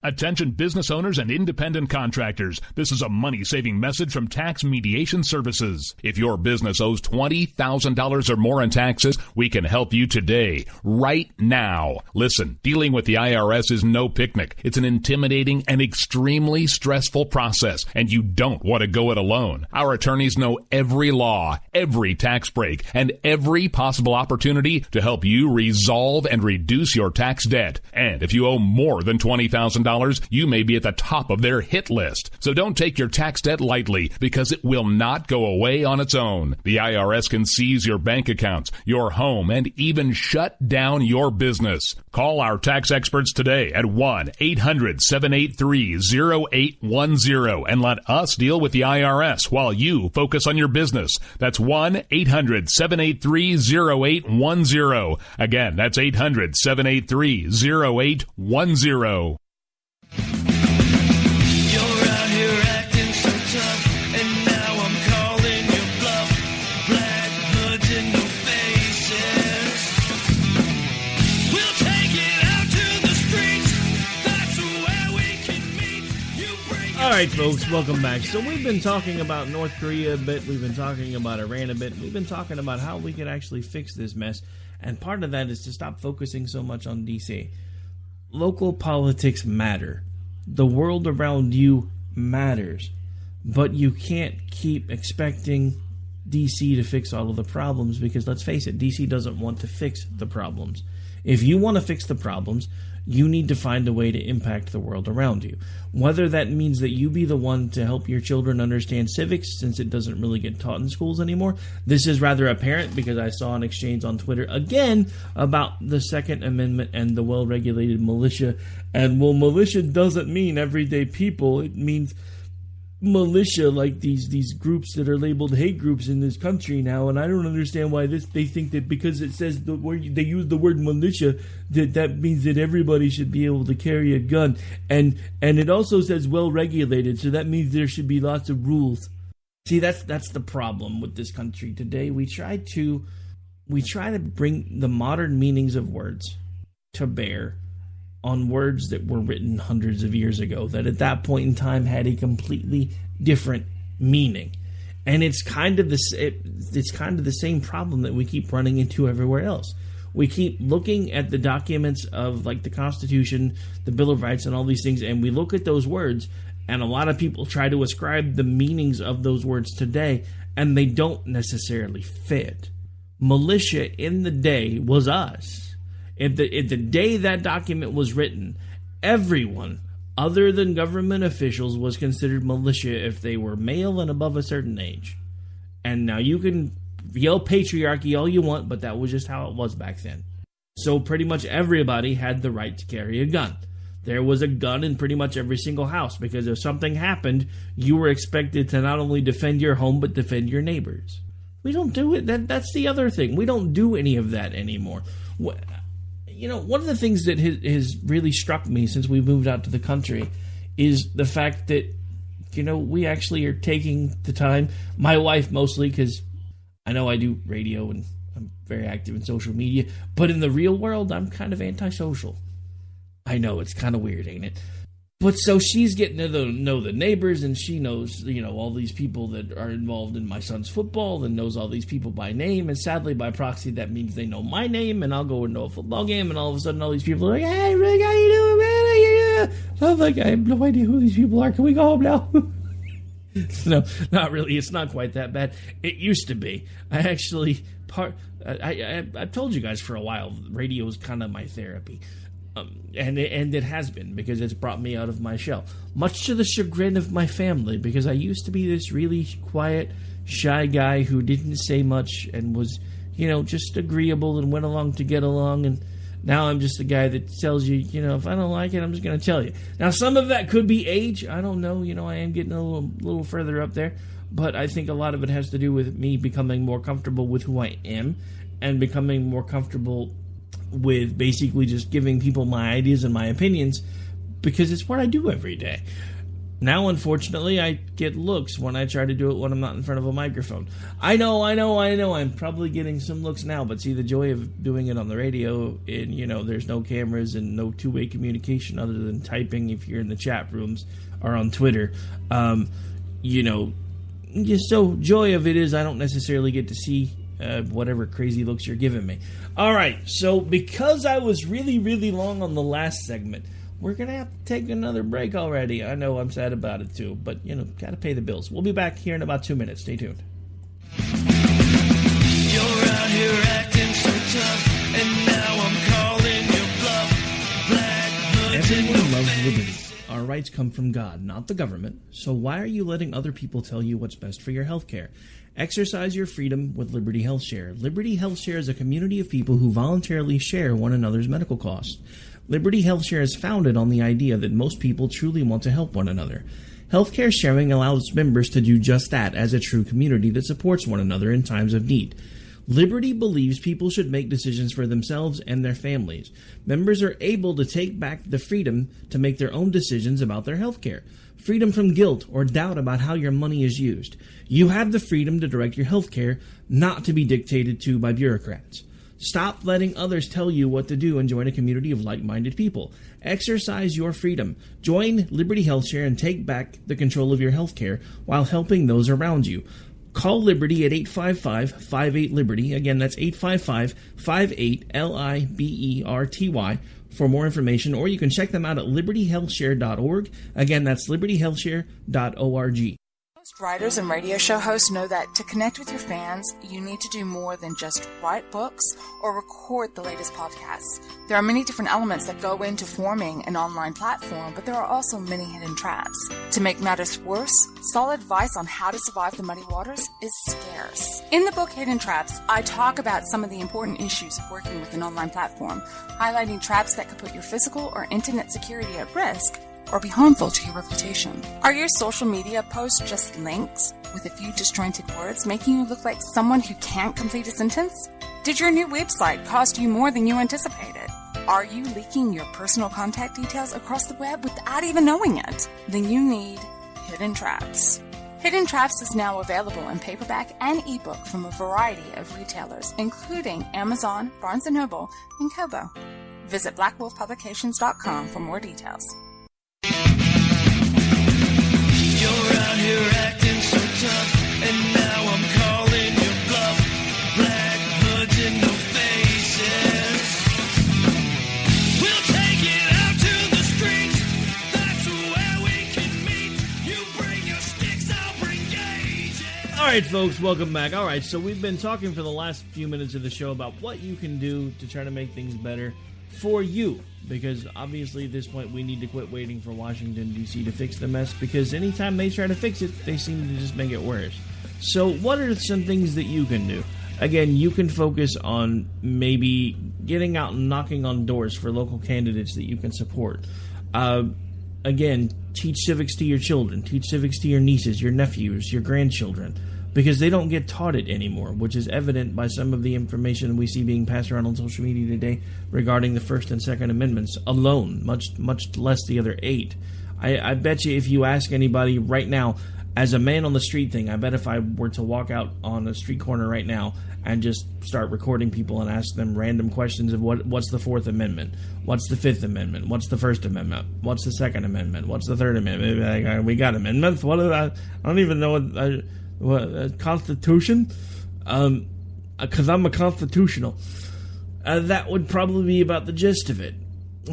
Attention business owners and independent contractors. This is a money-saving message from Tax Mediation Services. If your business owes $20,000 or more in taxes, we can help you today, right now. Listen, dealing with the IRS is no picnic. It's an intimidating and extremely stressful process, and you don't want to go it alone. Our attorneys know every law, every tax break, and every possible opportunity to help you resolve and reduce your tax debt. And if you owe more than $20,000, you may be at the top of their hit list. So don't take your tax debt lightly, because it will not go away on its own. The IRS can seize your bank accounts, your home, and even shut down your business. Call our tax experts today at 1-800-783-0810 and let us deal with the IRS while you focus on your business. That's 1-800-783-0810. Again, that's 800-783-0810.
All right, folks, welcome back. So we've been talking about North Korea a bit. We've been talking about Iran a bit. We've been talking about how we can actually fix this mess. And part of that is to stop focusing so much on D.C. Local politics matter. The world around you matters. But you can't keep expecting D.C. to fix all of the problems, because let's face it, D.C. doesn't want to fix the problems. If you want to fix the problems, you need to find a way to impact the world around you. Whether that means that you be the one to help your children understand civics, since it doesn't really get taught in schools anymore. This is rather apparent because I saw an exchange on Twitter again about the Second Amendment and the well-regulated militia. And well, militia doesn't mean everyday people. It means militia, like these groups that are labeled hate groups in this country now, and I don't understand why they think that because it says the word, they use the word militia, that means that everybody should be able to carry a gun, and it also says well regulated, so that means there should be lots of rules. See, that's the problem with this country today. We try to bring the modern meanings of words to bear on words that were written hundreds of years ago, that at that point in time had a completely different meaning. And it's kind of the same problem that we keep running into everywhere else. We keep looking at the documents of like the Constitution, the Bill of Rights, and all these things, and we look at those words, and a lot of people try to ascribe the meanings of those words today, and they don't necessarily fit. Militia in the day was us. If the day that document was written, everyone other than government officials was considered militia if they were male and above a certain age. And now you can yell patriarchy all you want, but that was just how it was back then. So pretty much everybody had the right to carry a gun. There was a gun in pretty much every single house, because if something happened, you were expected to not only defend your home, but defend your neighbors. We don't do it. That's the other thing. We don't do any of that anymore. You know, one of the things that has really struck me since we moved out to the country is the fact that, you know, we actually are taking the time, my wife mostly, because I know I do radio and I'm very active in social media, but in the real world, I'm kind of antisocial. I know, it's kind of weird, ain't it? But so she's getting to know the neighbors, and she knows, you know, all these people that are involved in my son's football, and knows all these people by name, and sadly by proxy that means they know my name, and I'll go into a football game, and all of a sudden all these people are like, "Hey Rick, how you doing, man? How you doing?" I'm like, I have no idea who these people are. Can we go home now? No, not really. It's not quite that bad. It used to be. I actually I've told you guys for a while, radio is kind of my therapy. And it has been, because it's brought me out of my shell. Much to the chagrin of my family, because I used to be this really quiet, shy guy who didn't say much and was, you know, just agreeable and went along to get along. And now I'm just the guy that tells you, you know, if I don't like it, I'm just going to tell you. Now, some of that could be age. I don't know. You know, I am getting a little further up there. But I think a lot of it has to do with me becoming more comfortable with who I am and becoming more comfortable with basically just giving people my ideas and my opinions, because it's what I do every day. Now, unfortunately, I get looks when I try to do it when I'm not in front of a microphone. I know. I'm probably getting some looks now, but see, the joy of doing it on the radio, and, you know, there's no cameras and no two-way communication other than typing if you're in the chat rooms or on Twitter. You know, just so joy of it is I don't necessarily get to see whatever crazy looks you're giving me. All right, so because I was really, really long on the last segment, we're going to have to take another break already. I know, I'm sad about it too, but, you know, got to pay the bills. We'll be back here in about 2 minutes. Stay tuned.
You're out here acting so tough, and now I'm calling your bluff. Black hoods.
Everyone loves liberty. Our rights come from God, not the government. So why are you letting other people tell you what's best for your health care? Exercise your freedom with Liberty Health Share. Liberty Health Share is a community of people who voluntarily share one another's medical costs. Liberty Health Share is founded on the idea that most people truly want to help one another. Healthcare sharing allows members to do just that as a true community that supports one another in times of need. Liberty believes people should make decisions for themselves and their families. Members are able to take back the freedom to make their own decisions about their health care. Freedom from guilt or doubt about how your money is used. You have the freedom to direct your health care, not to be dictated to by bureaucrats. Stop letting others tell you what to do and join a community of like-minded people. Exercise your freedom. Join Liberty Health Share and take back the control of your health care while helping those around you. Call Liberty at 855-58-LIBERTY. Again, that's 855-58-LIBERTY for more information, or you can check them out at libertyhealthshare.org. Again, that's libertyhealthshare.org.
Most writers and radio show hosts know that to connect with your fans, you need to do more than just write books or record the latest podcasts. There are many different elements that go into forming an online platform, but there are also many hidden traps. To make matters worse, solid advice on how to survive the muddy waters is scarce. In the book Hidden Traps, I talk about some of the important issues of working with an online platform, highlighting traps that could put your physical or internet security at risk, or be harmful to your reputation. Are your social media posts just links with a few disjointed words, making you look like someone who can't complete a sentence? Did your new website cost you more than you anticipated? Are you leaking your personal contact details across the web without even knowing it? Then you need Hidden Traps. Hidden Traps is now available in paperback and ebook from a variety of retailers, including Amazon, Barnes & Noble, and Kobo. Visit blackwolfpublications.com for more details.
You're out here acting so tough, and now I'm calling your bluff. Black hoods and no faces. We'll take it out to the streets. That's where we can meet. You bring your sticks, I'll bring gauges.
All right, folks, welcome back. All right, so we've been talking for the last few minutes of the show about what you can do to try to make things better for you, because obviously at this point we need to quit waiting for Washington, D.C. to fix the mess, because anytime they try to fix it, they seem to just make it worse. So what are some things that you can do? Again, you can focus on maybe getting out and knocking on doors for local candidates that you can support. Again, teach civics to your children, teach civics to your nieces, your nephews, your grandchildren, because they don't get taught it anymore, which is evident by some of the information we see being passed around on social media today regarding the First and Second Amendments alone, much less the other 8. I bet you if you ask anybody right now, as a man on the street thing, I bet if I were to walk out on a street corner right now and just start recording people and ask them random questions of what's the Fourth Amendment, what's the Fifth Amendment, what's the First Amendment, what's the Second Amendment, what's the Third Amendment, we got amendments, what is that? I don't even know what Constitution, because I'm a constitutional. That would probably be about the gist of it.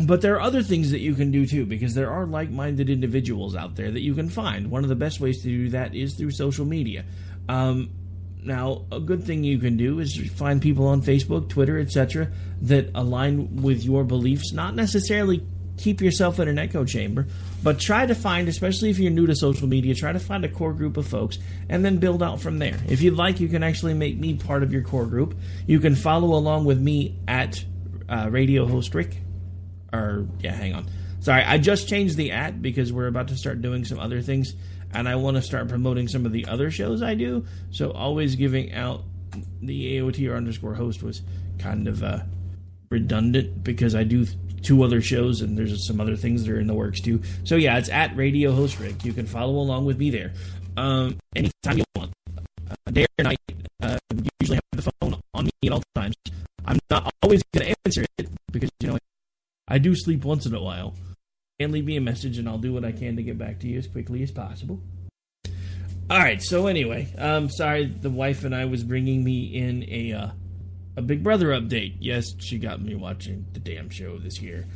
But there are other things that you can do too, because there are like-minded individuals out there that you can find. One of the best ways to do that is through social media. Now, a good thing you can do is find people on Facebook, Twitter, etc. that align with your beliefs. Not necessarily keep yourself in an echo chamber, but try to find, especially if you're new to social media, try to find a core group of folks and then build out from there. If you'd like, you can actually make me part of your core group. You can follow along with me at Radio Host Rick. Hang on. Sorry, I just changed the @ because we're about to start doing some other things, and I want to start promoting some of the other shows I do. So always giving out the AOTR_host was kind of redundant, because I do 2 other shows, and there's some other things that are in the works too. So yeah, it's at Radio Host Rick. You can follow along with me there anytime you want, day or night. Usually have the phone on me at all times. I'm not always going to answer it, because I do sleep once in a while. And leave me a message, and I'll do what I can to get back to you as quickly as possible. All right, so anyway, sorry, the wife and I was bringing me in a Big Brother update. Yes, she got me watching the damn show this year.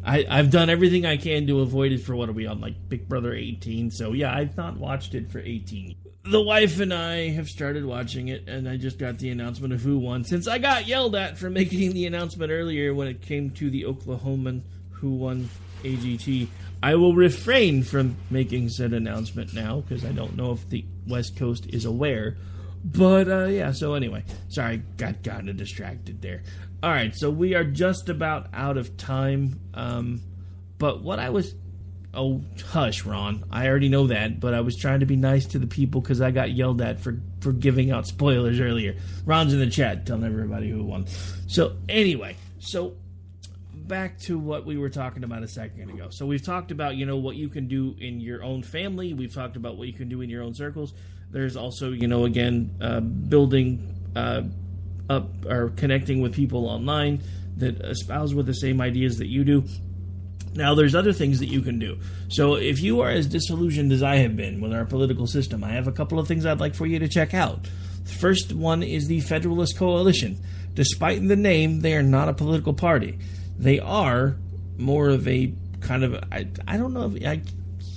I've done everything I can to avoid it for, what are we on, like Big Brother 18? So yeah, I've not watched it for 18. The wife and I have started watching it, and I just got the announcement of who won, since I got yelled at for making the announcement earlier when it came to the Oklahoman who won AGT. I will refrain from making said announcement now, because I don't know if the West Coast is aware. But, yeah, so anyway. Sorry, got kind of distracted there. Alright, so we are just about out of time. But what I was... Oh, hush, Ron. I already know that, but I was trying to be nice to the people because I got yelled at for giving out spoilers earlier. Ron's in the chat telling everybody who won. So, anyway. So, back to what we were talking about a second ago. So, we've talked about, what you can do in your own family. We've talked about what you can do in your own circles. There's also, building up or connecting with people online that espouse with the same ideas that you do. Now, there's other things that you can do. So if you are as disillusioned as I have been with our political system, I have a couple of things I'd like for you to check out. The first one is the Federalist Coalition. Despite the name, they are not a political party. They are more of a kind of, I don't know, I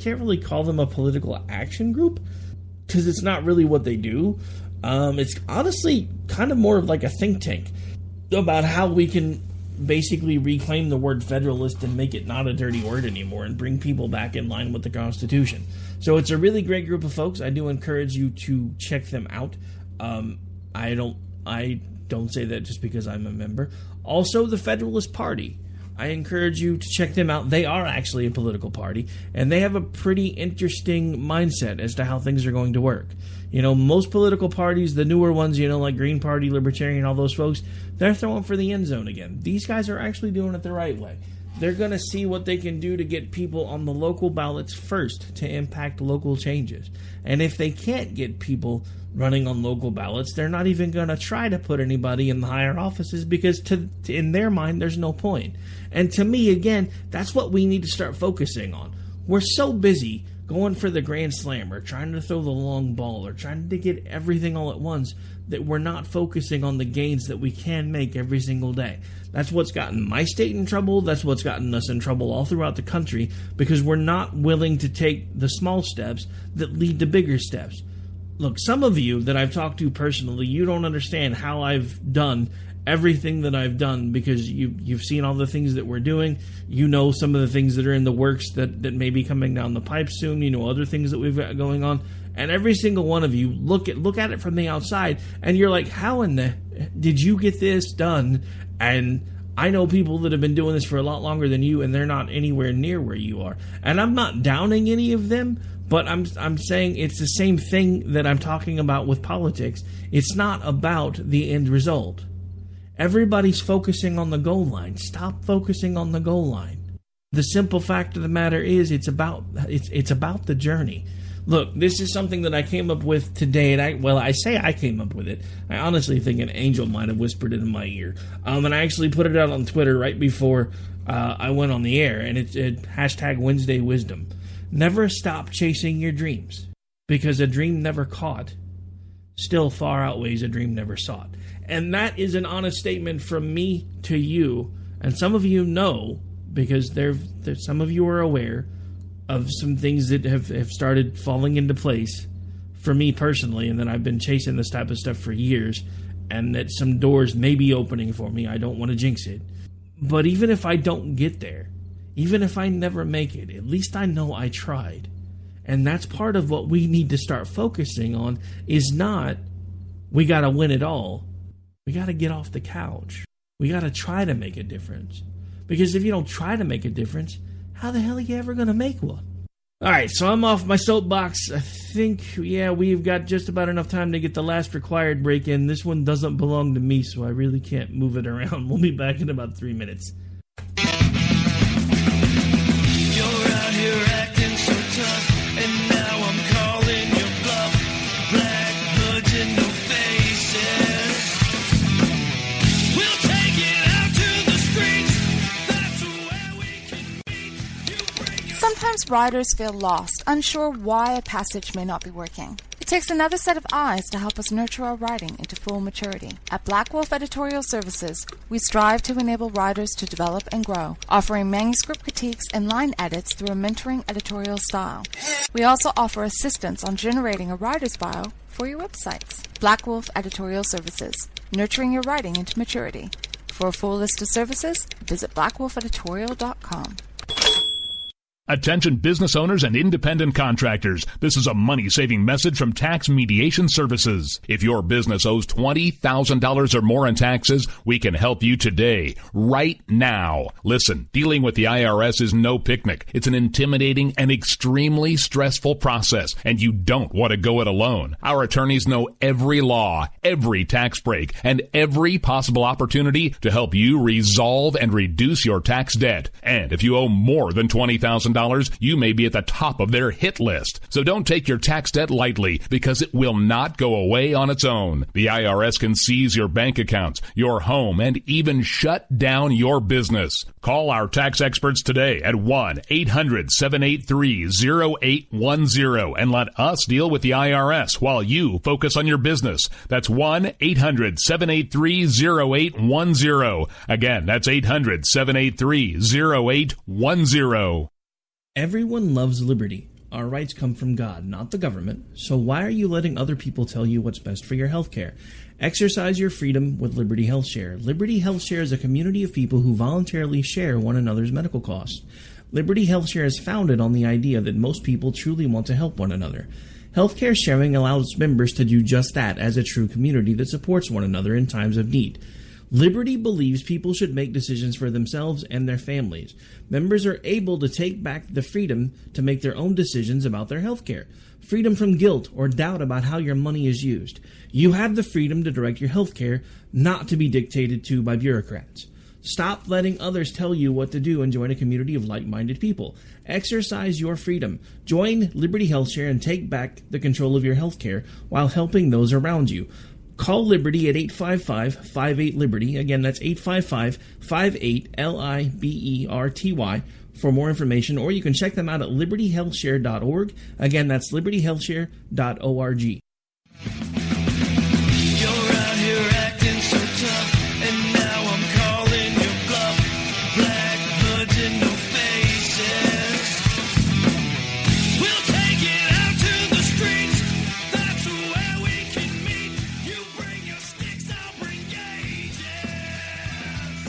can't really call them a political action group, because it's not really what they do. It's honestly kind of more of like a think tank about how we can basically reclaim the word Federalist and make it not a dirty word anymore and bring people back in line with the Constitution. So it's a really great group of folks. I do encourage you to check them out. I don't say that just because I'm a member. Also, the Federalist Party. I encourage you to check them out. They are actually a political party, and they have a pretty interesting mindset as to how things are going to work. You know, most political parties, the newer ones, you know, like Green Party, Libertarian, all those folks, they're throwing for the end zone again. These guys are actually doing it the right way. They're going to see what they can do to get people on the local ballots first to impact local changes. And if they can't get people running on local ballots, they're not even going to try to put anybody in the higher offices because in their mind, there's no point. And to me, again, that's what we need to start focusing on. We're so busy going for the grand slam or trying to throw the long ball or trying to get everything all at once that we're not focusing on the gains that we can make every single day. That's what's gotten my state in trouble. That's what's gotten us in trouble all throughout the country because we're not willing to take the small steps that lead to bigger steps. Look, some of you that I've talked to personally, you don't understand how I've done everything that I've done because you've seen all the things that we're doing. You know some of the things that are in the works that may be coming down the pipe soon. You know other things that we've got going on. And every single one of you look at it from the outside and you're like, how in the did you get this done? And I know people that have been doing this for a lot longer than you and they're not anywhere near where you are. And I'm not downing any of them, but I'm saying it's the same thing that I'm talking about with politics. It's not about the end result. Everybody's focusing on the goal line. Stop focusing on the goal line. The simple fact of the matter is it's about the journey. Look, this is something that I came up with today, and I say I came up with it. I honestly think an angel might have whispered it in my ear. And I actually put it out on Twitter right before I went on the air, and it's hashtag Wednesday Wisdom. Never stop chasing your dreams, because a dream never caught still far outweighs a dream never sought. And that is an honest statement from me to you, and some of you know, because some of you are aware of some things that have started falling into place for me personally, and then I've been chasing this type of stuff for years, and that some doors may be opening for me. I don't want to jinx it. But even if I don't get there, even if I never make it, at least I know I tried. And that's part of what we need to start focusing on is not, we got to win it all. We got to get off the couch. We got to try to make a difference. Because if you don't try to make a difference, how the hell are you ever going to make one? All right, so I'm off my soapbox. I think, we've got just about enough time to get the last required break in. This one doesn't belong to me, so I really can't move it around. We'll be back in about 3 minutes.
You're out here acting so tough, and now I'm calling your bluff. Black hoods and no faces. We'll take it out to the streets. That's where we can meet.
Sometimes riders feel lost, unsure why a passage may not be working. It takes another set of eyes to help us nurture our writing into full maturity. At Black Wolf Editorial Services, we strive to enable writers to develop and grow, offering manuscript critiques and line edits through a mentoring editorial style. We also offer assistance on generating a writer's bio for your websites. Black Wolf Editorial Services, nurturing your writing into maturity. For a full list of services, visit blackwolfeditorial.com.
Attention business owners and independent contractors. This is a money-saving message from Tax Mediation Services. If your business owes $20,000 or more in taxes, we can help you today, right now. Listen, dealing with the IRS is no picnic. It's an intimidating and extremely stressful process, and you don't want to go it alone. Our attorneys know every law, every tax break, and every possible opportunity to help you resolve and reduce your tax debt. And if you owe more than $20,000, you may be at the top of their hit list. So don't take your tax debt lightly, because it will not go away on its own. The IRS can seize your bank accounts, your home, and even shut down your business. Call our tax experts today at 1-800-783-0810 and let us deal with the IRS while you focus on your business. That's 1-800-783-0810. Again, that's 800-783-0810.
Everyone loves liberty. Our rights come from God, not the government. So why are you letting other people tell you what's best for your health care? Exercise your freedom with Liberty Health Share. Liberty Health Share is a community of people who voluntarily share one another's medical costs. Liberty Health Share is founded on the idea that most people truly want to help one another. Healthcare sharing allows members to do just that as a true community that supports one another in times of need. Liberty believes people should make decisions for themselves and their families. Members are able to take back the freedom to make their own decisions about their health care. Freedom from guilt or doubt about how your money is used. You have the freedom to direct your health care, not to be dictated to by bureaucrats. Stop letting others tell you what to do and join a community of like-minded people. Exercise your freedom. Join Liberty HealthShare and take back the control of your health care while helping those around you. Call Liberty at 855-58-LIBERTY. Again, that's 855-58-LIBERTY for more information, or you can check them out at libertyhealthshare.org. Again, that's libertyhealthshare.org.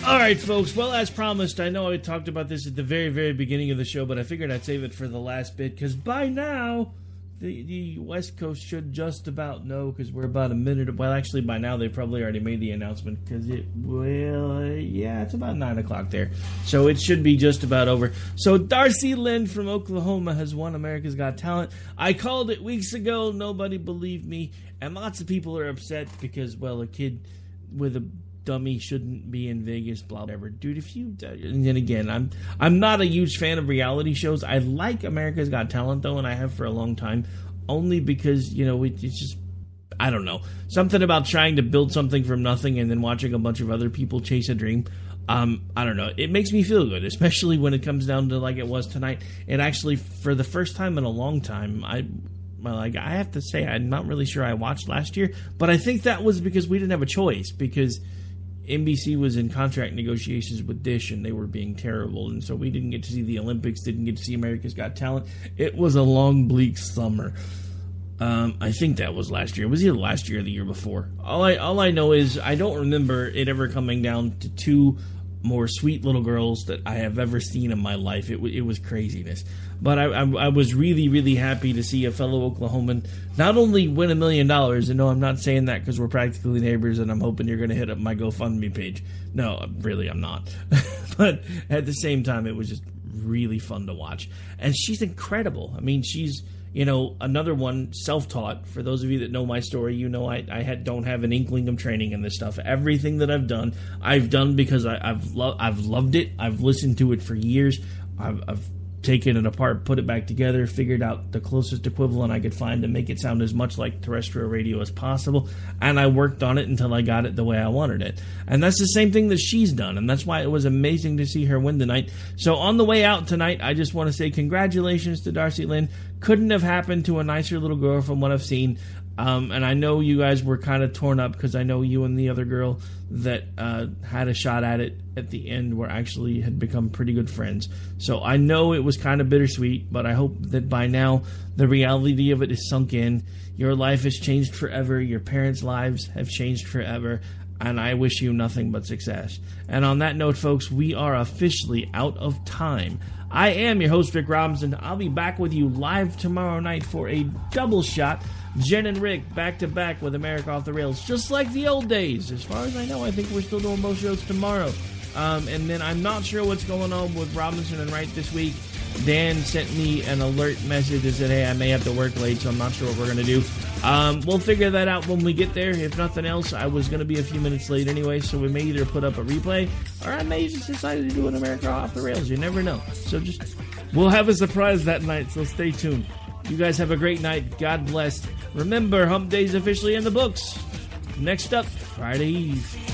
All right, folks. Well, as promised, I know I talked about this at the very, very beginning of the show, but I figured I'd save it for the last bit, because by now, the West Coast should just about know, because we're about a minute... Well, actually, by now, they probably already made the announcement, because it's about 9 o'clock there. So it should be just about over. So Darcy Lynn from Oklahoma has won America's Got Talent. I called it weeks ago. Nobody believed me, and lots of people are upset because, well, a kid with a dummy shouldn't be in Vegas, blah, whatever. Dude, if you... And then again, I'm not a huge fan of reality shows. I like America's Got Talent, though, and I have for a long time, only because, it's just... I don't know. Something about trying to build something from nothing and then watching a bunch of other people chase a dream. I don't know. It makes me feel good, especially when it comes down to like it was tonight. And actually, for the first time in a long time, I have to say, I'm not really sure I watched last year, but I think that was because we didn't have a choice, because NBC was in contract negotiations with Dish, and they were being terrible, and so we didn't get to see the Olympics, didn't get to see America's Got Talent. It was a long, bleak summer. I think that was last year. It was either last year or the year before. All I know is I don't remember it ever coming down to two more sweet little girls that I have ever seen in my life. It was craziness. But I was really, really happy to see a fellow Oklahoman not only win $1 million, and no, I'm not saying that because we're practically neighbors and I'm hoping you're going to hit up my GoFundMe page. No, really, I'm not. But at the same time, it was just really fun to watch. And she's incredible. I mean, she's, another one, self-taught. For those of you that know my story, I don't have an inkling of training in this stuff. Everything that I've done because I've loved it. I've listened to it for years. I've taken it apart, put it back together, figured out the closest equivalent I could find to make it sound as much like terrestrial radio as possible, and I worked on it until I got it the way I wanted it. And that's the same thing that she's done, and that's why it was amazing to see her win tonight. So on the way out tonight, I just want to say congratulations to Darcy Lynn. Couldn't have happened to a nicer little girl from what I've seen. And I know you guys were kind of torn up because I know you and the other girl that had a shot at it at the end had become pretty good friends. So I know it was kind of bittersweet, but I hope that by now the reality of it is sunk in. Your life has changed forever. Your parents' lives have changed forever. And I wish you nothing but success. And on that note, folks, we are officially out of time. I am your host, Rick Robinson. I'll be back with you live tomorrow night for a double shot. Jen and Rick back-to-back with America Off the Rails, just like the old days. As far as I know, I think we're still doing both shows tomorrow. And then I'm not sure what's going on with Robinson and Wright this week. Dan sent me an alert message that said, hey, I may have to work late, so I'm not sure what we're going to do. We'll figure that out when we get there. If nothing else, I was going to be a few minutes late anyway, so we may either put up a replay, or I may just decide to do an America Off the Rails. You never know. So we'll have a surprise that night, so stay tuned. You guys have a great night. God bless. Remember, Hump Day's officially in the books. Next up, Friday Eve.